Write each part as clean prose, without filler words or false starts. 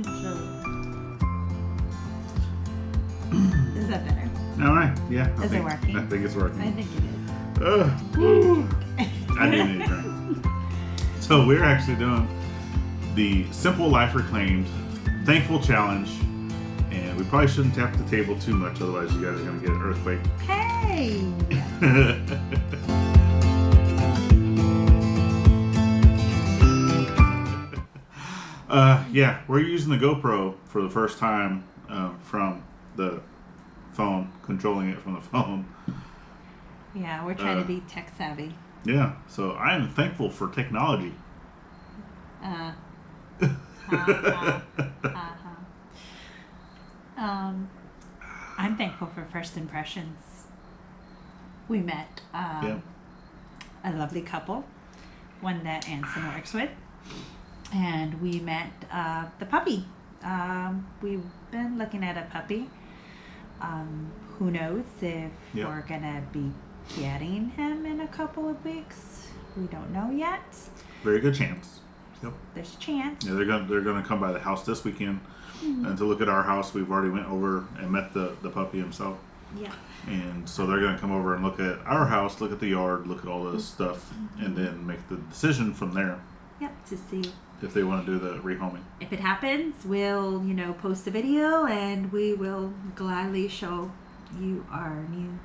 So, is that better? All right. Yeah. Is it working? I think it's working. I think it is. Woo. I do need a drink. So we're actually doing the Simple Life Reclaimed Thankful Challenge. And we probably shouldn't tap the table too much, otherwise you guys are going to get an earthquake. Hey! Yeah, we're using the GoPro for the first time from the phone, controlling it from the phone. Yeah, we're trying to be tech savvy. Yeah, so I am thankful for technology. I'm thankful for first impressions. We met a lovely couple, one that Anson works with, and we met the puppy. We've been looking at a puppy. Who knows if we're gonna be getting him in a couple of weeks? We don't know yet. Very good chance. Yep. There's a chance. Yeah, they're gonna come by the house this weekend and to look at our house. We've already went over and met the puppy himself. Yeah. And so they're gonna come over and look at our house, look at the yard, look at all this stuff, and then make the decision from there. Yep, to see if they want to do the rehoming. If it happens, we'll, post a video and we will gladly show you our new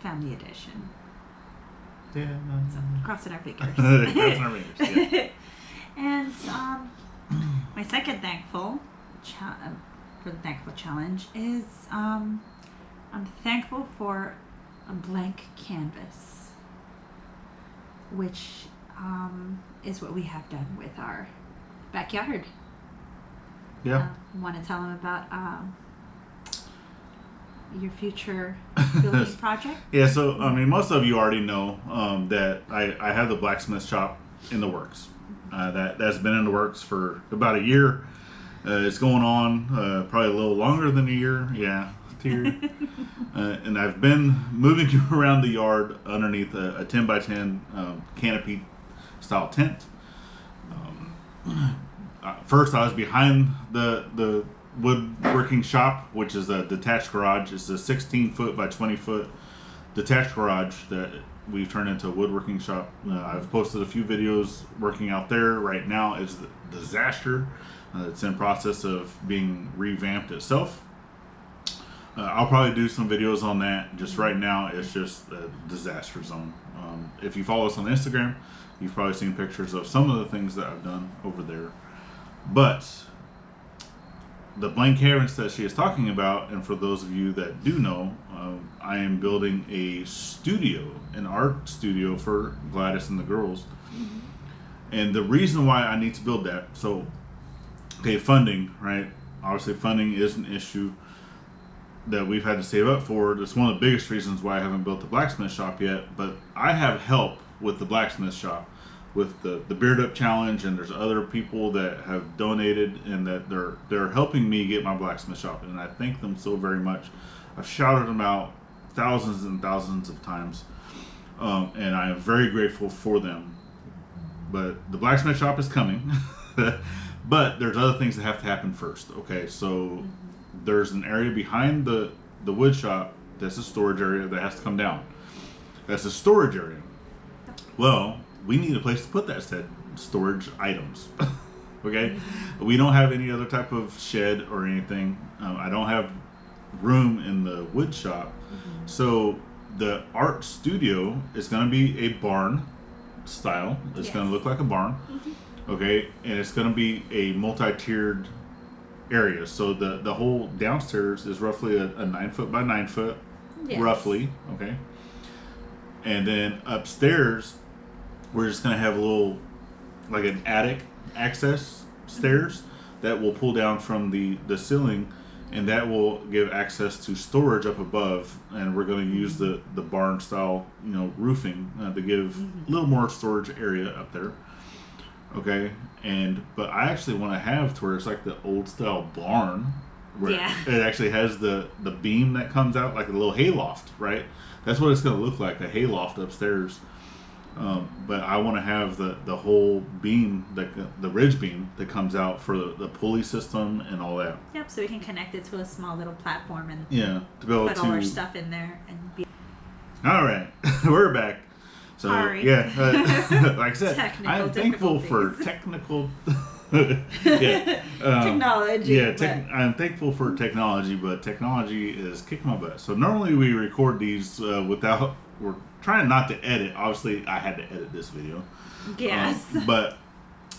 family edition. Yeah. So, crossing our fingers. Crossing our fingers, yeah. And my second thankful for the Thankful Challenge is I'm thankful for a blank canvas, which is what we have done with our backyard. Yeah. Want to tell them about your future building project? Yeah, so most of you already know that I have the blacksmith shop in the works. That's been in the works for about a year. It's going on probably a little longer than a year. Yeah, and I've been moving around the yard underneath a 10 by 10 canopy style tent. First, I was behind the woodworking shop, which is a detached garage. It's a 16-foot by 20-foot detached garage that we've turned into a woodworking shop. I've posted a few videos working out there. Right now it's a disaster. It's in process of being revamped itself. I'll probably do some videos on that. Just right now, it's just a disaster zone. If you follow us on Instagram, you've probably seen pictures of some of the things that I've done over there. But the blank canvas that she is talking about, and for those of you that do know, I am building a studio, an art studio for Gladys and the girls. Mm-hmm. And the reason why I need to build that, so, okay, funding, right? Obviously, funding is an issue that we've had to save up for. It's one of the biggest reasons why I haven't built the blacksmith shop yet, but I have help with the blacksmith shop, with the Beard Up Challenge, and there's other people that have donated and that they're helping me get my blacksmith shop, and I thank them so very much. I've shouted them out thousands and thousands of times, and I am very grateful for them. But the blacksmith shop is coming, but there's other things that have to happen first. Okay, so there's an area behind the wood shop that's a storage area that has to come down. That's a storage area. Well, we need a place to put that said storage items. Okay, we don't have any other type of shed or anything. I don't have room in the wood shop, so the art studio is going to be a barn style. It's going to look like a barn. Okay, and it's going to be a multi-tiered area. So the whole downstairs is roughly a 9-foot by 9-foot, roughly. Okay, and then upstairs we're just going to have a little, like an attic access stairs that will pull down from the ceiling, and that will give access to storage up above. And we're going to use the barn style, roofing to give a little more storage area up there. Okay, but I actually want to have to where it's like the old style barn, where it actually has the beam that comes out like a little hayloft, right? That's what it's going to look like, a hayloft upstairs. But I want to have the whole beam, the ridge beam that comes out for the pulley system and all that. Yep, so we can connect it to a small little platform and to be able put all our stuff in there and be. All right, we're back. So Sorry. Like I said, Technical I'm thankful for technical. Technology. I'm thankful for technology, but technology is kicking my butt. So normally we record these without. We're trying not to edit. Obviously, I had to edit this video. Yes. But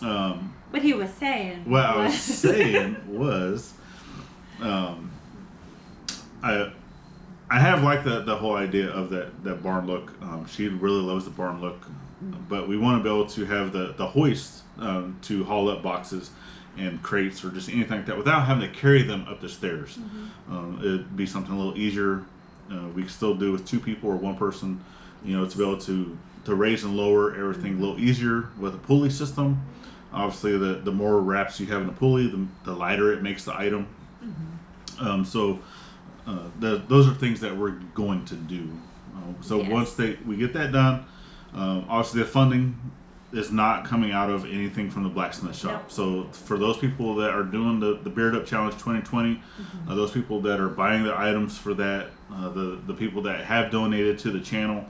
what he was saying. What I was saying was, I have like the whole idea of that barn look. She really loves the barn look, but we want to be able to have the hoist to haul up boxes and crates or just anything like that without having to carry them up the stairs. It'd be something a little easier. We can still do with 2 people or 1 person, to be able to raise and lower everything a little easier with a pulley system. Obviously, the more wraps you have in the pulley, the lighter it makes the item. Those are things that we're going to do. Once we get that done, obviously the funding is not coming out of anything from the blacksmith shop. Nope. So for those people that are doing the Beard Up Challenge 2020, those people that are buying the items for that, the people that have donated to the channel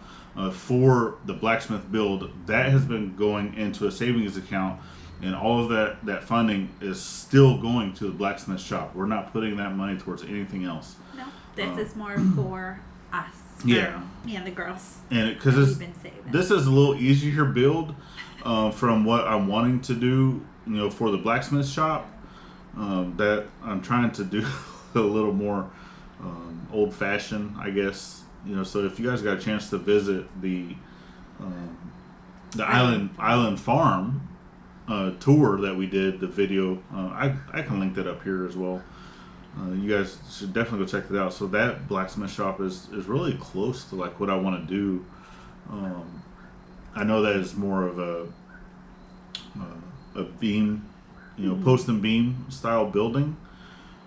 for the blacksmith build, that has been going into a savings account, and all of that funding is still going to the blacksmith shop. We're not putting that money towards anything else. No, this is more for us. Me and the girls. And because this is a little easier build from what I'm wanting to do, for the blacksmith shop. That I'm trying to do a little more old-fashioned, I guess. So if you guys got a chance to visit the Island Farm tour that we did, the video, I can link that up here as well. You guys should definitely go check that out. So that blacksmith shop is really close to like what I want to do. I know that is more of a beam, post and beam style building,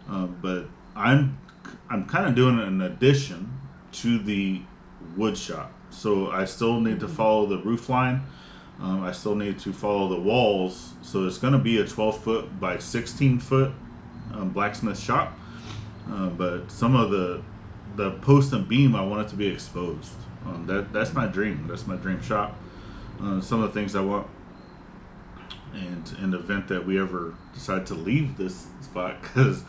but I'm kind of doing an addition to the wood shop. So I still need to follow the roof line. I still need to follow the walls. So it's going to be a 12-foot by 16-foot blacksmith shop. But some of the post and beam, I want it to be exposed. That's my dream. That's my dream shop. Some of the things I want, and in the event that we ever decide to leave this spot, because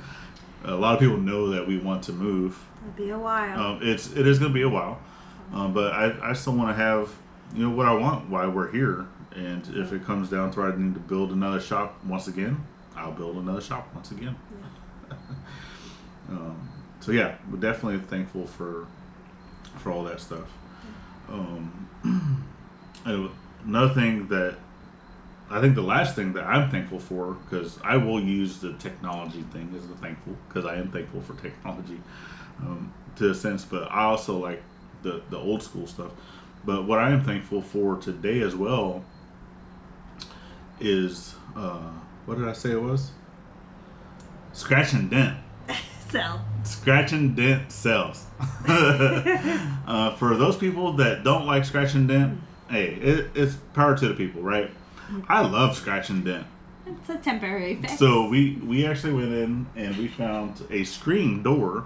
a lot of people know that we want to move. It'll be a while. It is going to be a while, but I still want to have what I want while we're here. And if it comes down to where I need to build another shop once again, I'll build another shop once again. So yeah, we're definitely thankful for all that stuff. Another thing that I think, the last thing that I'm thankful for, because I will use the technology thing as a thankful, because I am thankful for technology to a sense, but I also like the old school stuff. But what I am thankful for today as well is what did I say it was? Scratch and dent. Scratch and dent sells. For those people that don't like scratch and dent, hey, it's power to the people, right? I love scratch and dent. It's a temporary fix. So we actually went in and we found a screen door.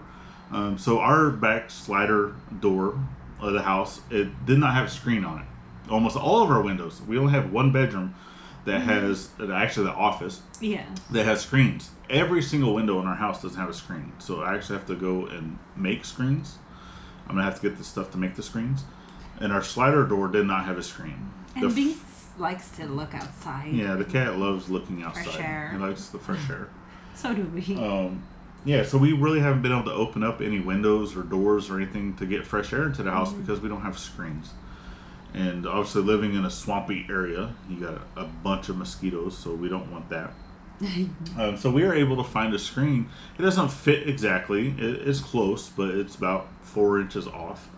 So our back slider door of the house, it did not have a screen on it. Almost all of our windows. We only have one bedroom that has, actually the office, that has screens. Every single window in our house doesn't have a screen. So I actually have to go and make screens. I'm going to have to get the stuff to make the screens. And our slider door did not have a screen. And Binks likes to look outside. Yeah, the cat loves looking outside. Fresh air. He likes the fresh air. So do we. Yeah, so we really haven't been able to open up any windows or doors or anything to get fresh air into the house because we don't have screens. And obviously living in a swampy area, you got a bunch of mosquitoes, so we don't want that. So we were able to find a screen. It doesn't fit exactly. It's close, but it's about 4 inches off.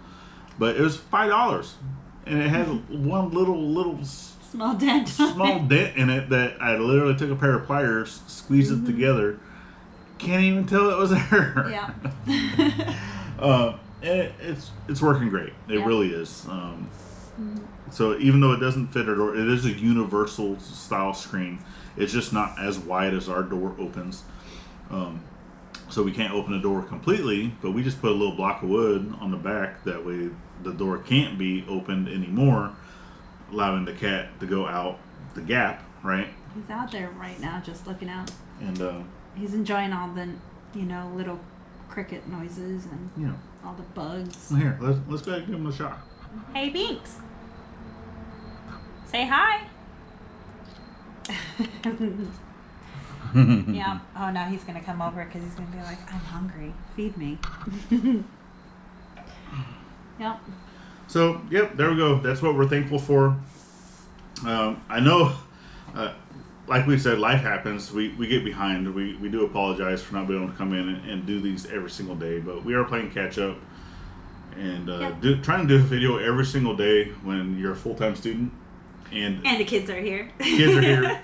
But it was $5, and it had one little small dent in it that I literally took a pair of pliers, squeezed it together. Can't even tell it was there. Yeah. And it's working great. It really is. So even though it doesn't fit our door, it is a universal style screen. It's just not as wide as our door opens. So we can't open the door completely, but we just put a little block of wood on the back. That way the door can't be opened anymore, allowing the cat to go out the gap, right? He's out there right now just looking out. And he's enjoying all the, little cricket noises and all the bugs. Well, here, let's go ahead and give him a shot. Hey, Binks. Say hi. Yeah. Oh, now he's going to come over because he's going to be like, I'm hungry. Feed me. Yep. So, yep, there we go. That's what we're thankful for. I know, like we said, life happens. We get behind. We do apologize for not being able to come in and do these every single day, but we are playing catch up and trying to do a video every single day when you're a full-time student. And the kids are here. Kids are here.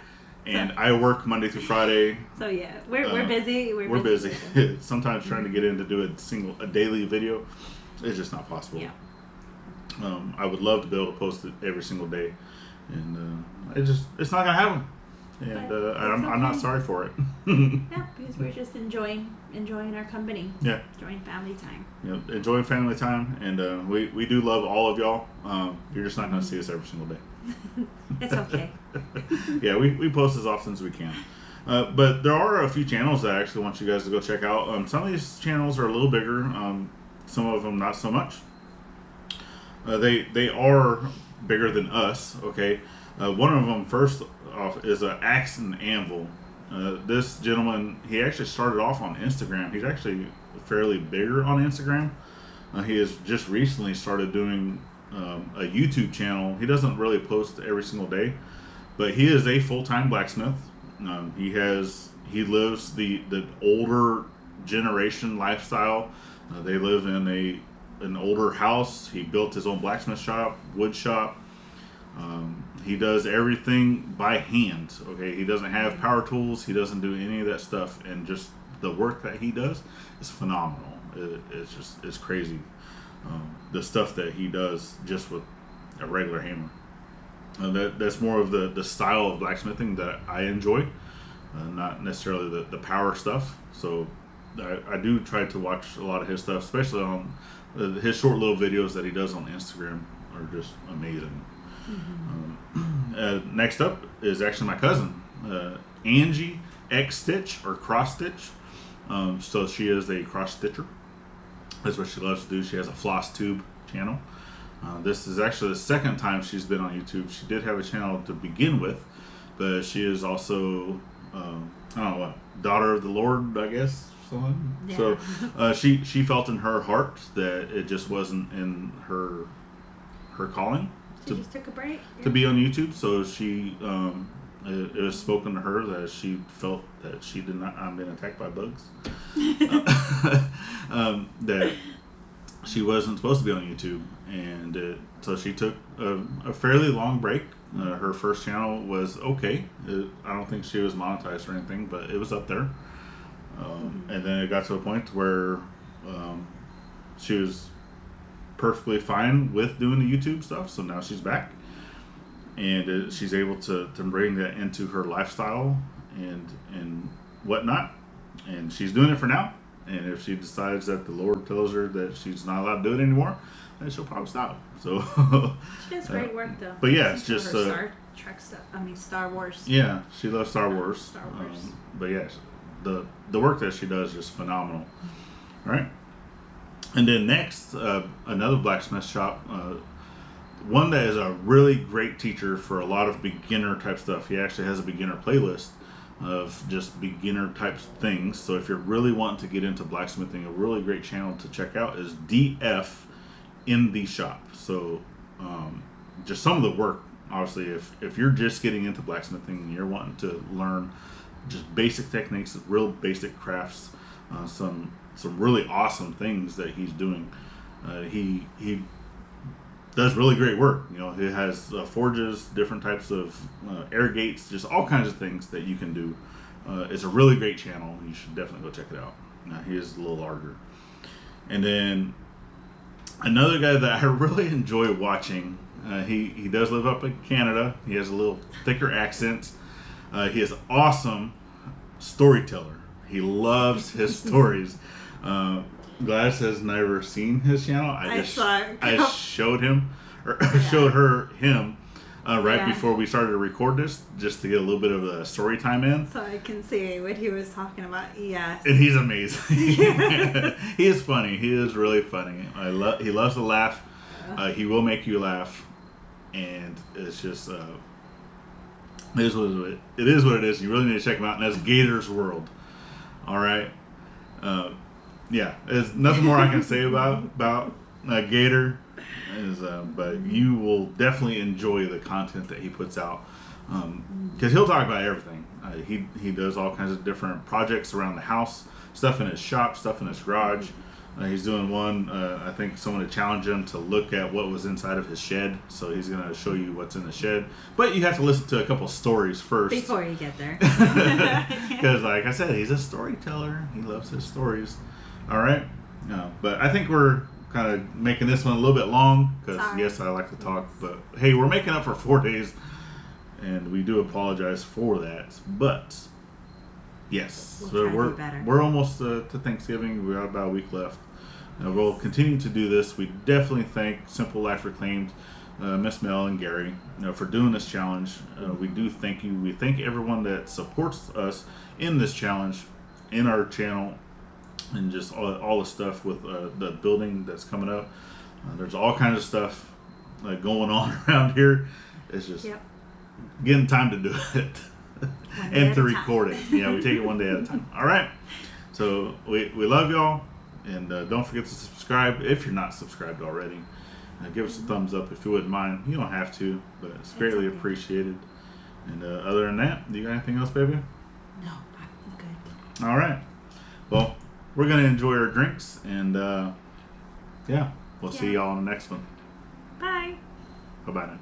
And I work Monday through Friday. So yeah, we're busy. We're busy. Sometimes trying to get in to do a daily video is just not possible. Yeah. I would love to be able to post it every single day, and it's not gonna happen. And I'm not sorry for it. Yeah, because we're just enjoying our company. Yeah. Enjoying family time. Yeah, enjoying family time, and we do love all of y'all. You're just not gonna see us every single day. It's okay. Yeah, we post as often as we can. But there are a few channels that I actually want you guys to go check out. Some of these channels are a little bigger. Some of them not so much. They are bigger than us. Okay, one of them first off is Axe and Anvil. This gentleman, he actually started off on Instagram. He's actually fairly bigger on Instagram. He has just recently started doing a YouTube channel. He doesn't really post every single day, but he is a full-time blacksmith. He lives the older generation lifestyle. They live in an older house. He built his own blacksmith shop, wood shop. He does everything by hand. Okay, he doesn't have power tools. He doesn't do any of that stuff, and just the work that he does is phenomenal. It's crazy. The stuff that he does just with a regular hammer. That's more of the style of blacksmithing that I enjoy, not necessarily the power stuff. So I do try to watch a lot of his stuff, especially on his short little videos that he does on Instagram are just amazing. Mm-hmm. Next up is actually my cousin, Angie Xstitch or cross stitch. So she is a cross stitcher. That's what she loves to do. She has a floss tube channel. This is actually the second time she's been on YouTube. She did have a channel to begin with, but she is also, I don't know what, daughter of the Lord, I guess. Son. Yeah. So she felt in her heart that it just wasn't in her calling. She just took a break to be on YouTube. So she it was spoken to her that she felt that she did not been attacked by bugs. That she wasn't supposed to be on YouTube, and so she took a fairly long break. Her first channel was okay. I don't think she was monetized or anything, but it was up there. And then it got to a point where she was perfectly fine with doing the YouTube stuff. So now she's back, and she's able to bring that into her lifestyle and whatnot. And she's doing it for now. And if she decides that the Lord tells her that she's not allowed to do it anymore, then she'll probably stop. So she does great work though. But yeah, it's just Star Trek stuff. Star Wars. Yeah, she loves Star Wars. Star Wars. But yeah, the work that she does is just phenomenal. All right. And then next, another blacksmith shop. One that is a really great teacher for a lot of beginner type stuff. He actually has a beginner playlist of just beginner type things. So if you're really wanting to get into blacksmithing, a really great channel to check out is DF in the shop. So just some of the work, obviously, if you're just getting into blacksmithing and you're wanting to learn just basic techniques, real basic crafts, some really awesome things that he's doing. He does really great work. You know, he has forges, different types of air gates, just all kinds of things that you can do. It's a really great channel. You should definitely go check it out. He is a little larger. And then another guy that I really enjoy watching He does live up in Canada. He has a little thicker accent. He is awesome storyteller. He loves his stories. Gladys has never seen his channel. I showed him, or showed him right before we started to record this, just to get a little bit of the story time in. So I can see what he was talking about. Yes. And he's amazing. He is funny. He is really funny. He loves to laugh. He will make you laugh, and it's just it is what it is. You really need to check him out, and that's Gator's World. All right. Yeah, there's nothing more I can say about Gator. But you will definitely enjoy the content that he puts out, because he'll talk about everything. He does all kinds of different projects around the house, stuff in his shop, stuff in his garage. He's doing one, I think someone had challenged him to look at what was inside of his shed, so he's going to show you what's in the shed. But you have to listen to a couple stories first. Before you get there. Because like I said, he's a storyteller. He loves his stories. All right? But I think we're kind of making this one a little bit long, because yes, I like to talk, but hey, we're making up for 4 days, and we do apologize for that. But yes, we're almost to Thanksgiving. We got about a week left. We'll continue to do this. We definitely thank Simple Life Reclaimed, Miss Mel and Gary, for doing this challenge. We do thank you. We thank everyone that supports us in this challenge, in our channel, and just all the stuff with the building that's coming up. There's all kinds of stuff going on around here. It's just getting time to do it and to record it. Yeah, we take it one day at a time. All right. So we love y'all, and don't forget to subscribe if you're not subscribed already. Give us a thumbs up if you wouldn't mind. You don't have to, but it's greatly appreciated. And other than that, do you got anything else, baby? No, I'm good. All right. Well, we're going to enjoy our drinks, and we'll see y'all on the next one. Bye. Bye-bye now.